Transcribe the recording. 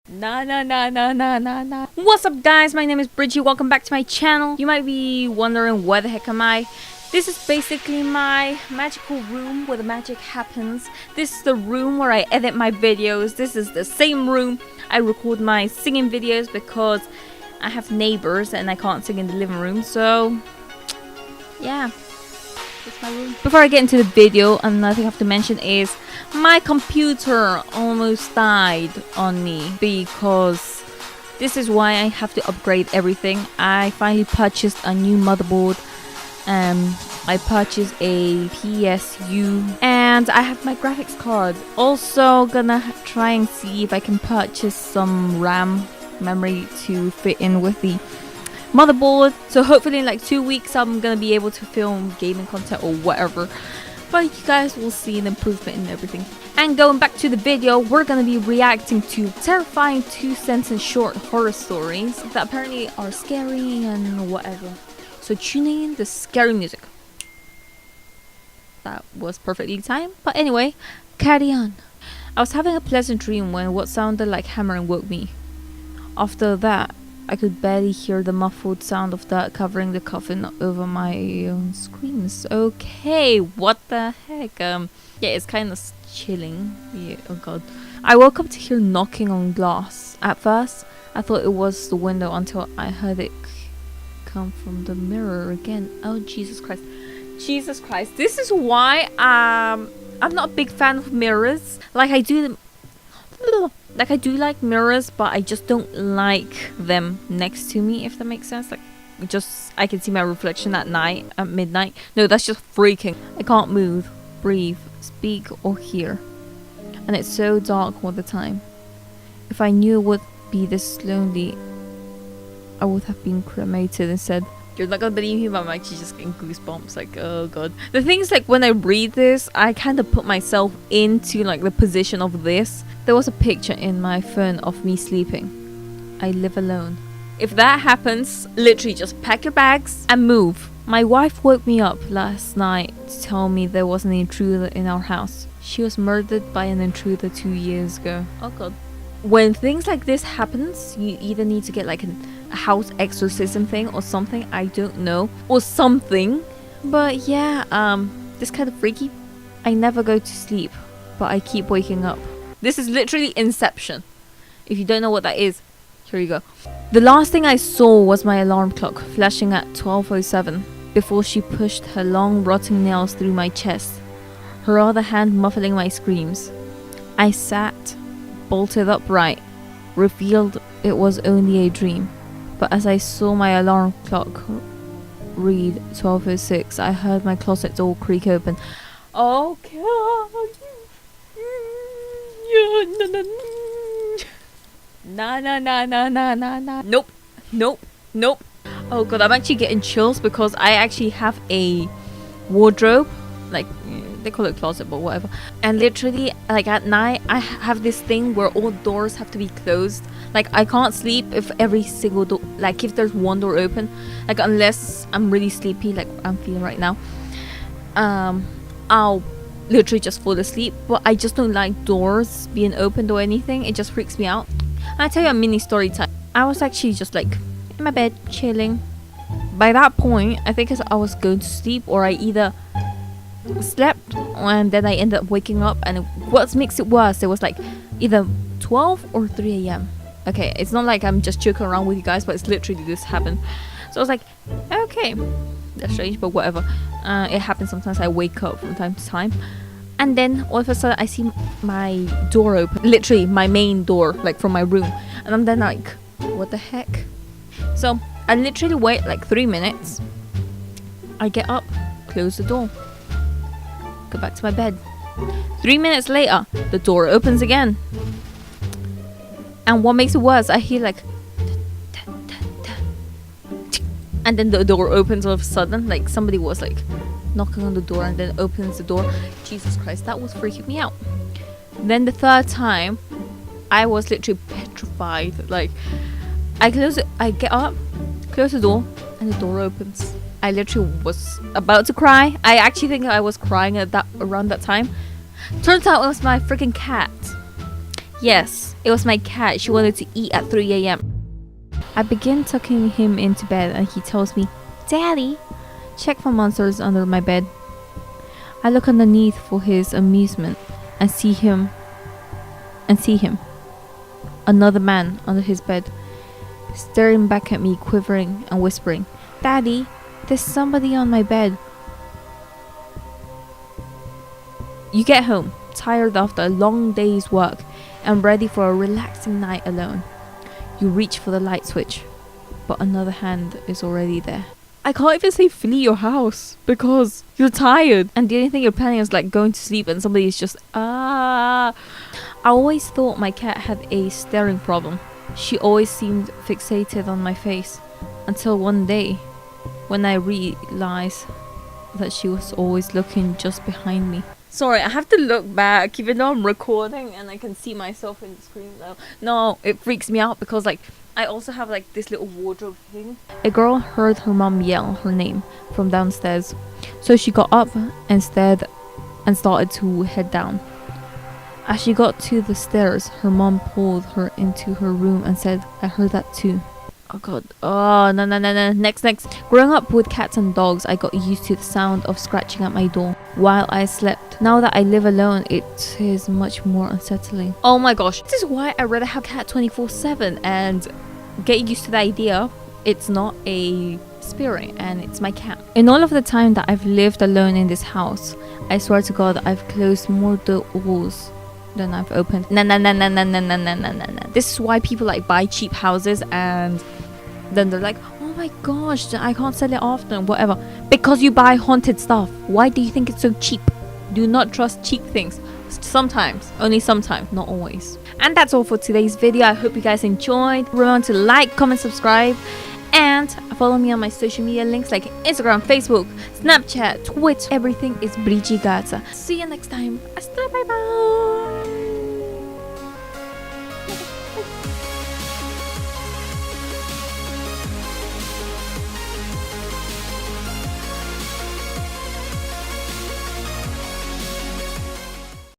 Nah. What's up, guys? My name is Bridgie. Welcome back to my channel. You might be wondering where the heck am I? This is basically my magical room where the magic happens. This is the room where I edit my videos. This is the same room I record my singing videos because I have neighbors and I can't sing in the living room. So, yeah. My room. Before I get into the video, another thing I have to mention is my computer almost died on me because this is why I have to upgrade everything. I finally purchased a new motherboard. I purchased a PSU and I have my graphics card. Also gonna try and see if I can purchase some RAM memory to fit in with the motherboard, so hopefully in like 2 weeks I'm gonna be able to film gaming content or whatever, but you guys will see an improvement in everything. And going back to the video, we're gonna be reacting to terrifying 2-sentence short horror stories that apparently are scary and whatever, so tune in the scary music. That was perfectly timed, but anyway, carry on. I was having a pleasant dream when what sounded like hammering woke me. After that, I could barely hear the muffled sound of dirt covering the coffin over my own screams. Okay, what the heck? Yeah, it's kind of chilling. Yeah, oh god. I woke up to hear knocking on glass. At first, I thought it was the window until I heard it come from the mirror again. Oh, Jesus Christ. Jesus Christ. This is why I'm not a big fan of mirrors. Like I do like mirrors, but I just don't like them next to me, if that makes sense. Like, just I can see my reflection at night, at midnight. No, that's just freaking. I can't move, breathe, speak, or hear. And it's so dark all the time. If I knew it would be this lonely, I would have been cremated instead. You're not gonna believe me, but I'm actually just getting goosebumps. Like, oh god. The thing is, like, when I read this, I kind of put myself into like the position of this. There was a picture in my phone of me sleeping. I live alone. If that happens, literally just pack your bags and move. My wife woke me up last night to tell me there was an intruder in our house. She was murdered by an intruder 2 years ago. Oh god. When things like this happens, you either need to get like a house exorcism thing or something. I don't know. Or something. But yeah, this kind of freaky. I never go to sleep, but I keep waking up. This is literally Inception. If you don't know what that is, here you go. The last thing I saw was my alarm clock flashing at 12:07 before she pushed her long rotting nails through my chest, her other hand muffling my screams. I sat, bolted upright, revealed it was only a dream. But as I saw my alarm clock read 12:06, I heard my closet door creak open. Oh god. Nah. Nope. Oh god, I'm actually getting chills because I actually have a wardrobe, like they call it closet, but whatever. And literally, like at night, I have this thing where all doors have to be closed. Like I can't sleep if every single door, like if there's one door open, like unless I'm really sleepy, like I'm feeling right now. I'll literally just fall asleep, but I just don't like doors being opened or anything. It just freaks me out. And I tell you a mini story time. I was actually just like in my bed chilling. By that point, I think I was going to sleep, or I either slept and then I ended up waking up, and what makes it worse, it was like either 12 or 3 a.m. Okay, it's not like I'm just joking around with you guys, but it's literally this happened. So I was like, okay, that's strange, but whatever. It happens sometimes. I wake up from time to time, and then all of a sudden I see my door open, literally my main door, like from my room, and I'm then like, what the heck? So I literally wait like 3 minutes. I get up, close the door, go back to my bed. 3 minutes later, the door opens again. And what makes it worse, I hear like, and then the door opens all of a sudden, like somebody was like knocking on the door and then opens the door. Jesus Christ, that was freaking me out. Then the third time, I was literally petrified. Like, I get up, close the door, and the door opens. I literally was about to cry. I actually think I was crying at around that time. Turns out it was my freaking cat. Yes, it was my cat. She wanted to eat at 3 a.m. I begin tucking him into bed and he tells me, Daddy, check for monsters under my bed. I look underneath for his amusement and see him. Another man under his bed, staring back at me, quivering and whispering, Daddy, there's somebody on my bed. You get home, tired after a long day's work and ready for a relaxing night alone. You reach for the light switch, but another hand is already there. I can't even say flee your house because you're tired and the only thing you're planning is like going to sleep and somebody is just I always thought my cat had a staring problem. She always seemed fixated on my face until one day when I realized that she was always looking just behind me. Sorry, I have to look back even though I'm recording and I can see myself in the screen now. No, it freaks me out because like I also have like this little wardrobe thing. A girl heard her mom yell her name from downstairs, so she got up and started to head down. As she got to the stairs, her mom pulled her into her room and said, I heard that too. Oh god. Oh, no. Next. Growing up with cats and dogs, I got used to the sound of scratching at my door while I slept. Now that I live alone, it is much more unsettling. Oh my gosh. This is why I rather have a cat 24/7 and get used to the idea it's not a spirit and it's my cat. In all of the time that I've lived alone in this house, I swear to God, I've closed more doors than I've opened. Nah. This is why people like buy cheap houses and then they're like, oh my gosh, I can't sell it often, whatever. Because you buy haunted stuff. Why do you think it's so cheap? Do not trust cheap things. Sometimes, only sometimes, not always. And that's all for today's video. I hope you guys enjoyed. Remember to like, comment, subscribe, and follow me on my social media links like Instagram, Facebook, Snapchat, Twitter. Everything is BrilliGata. See you next time. Hasta bye bye.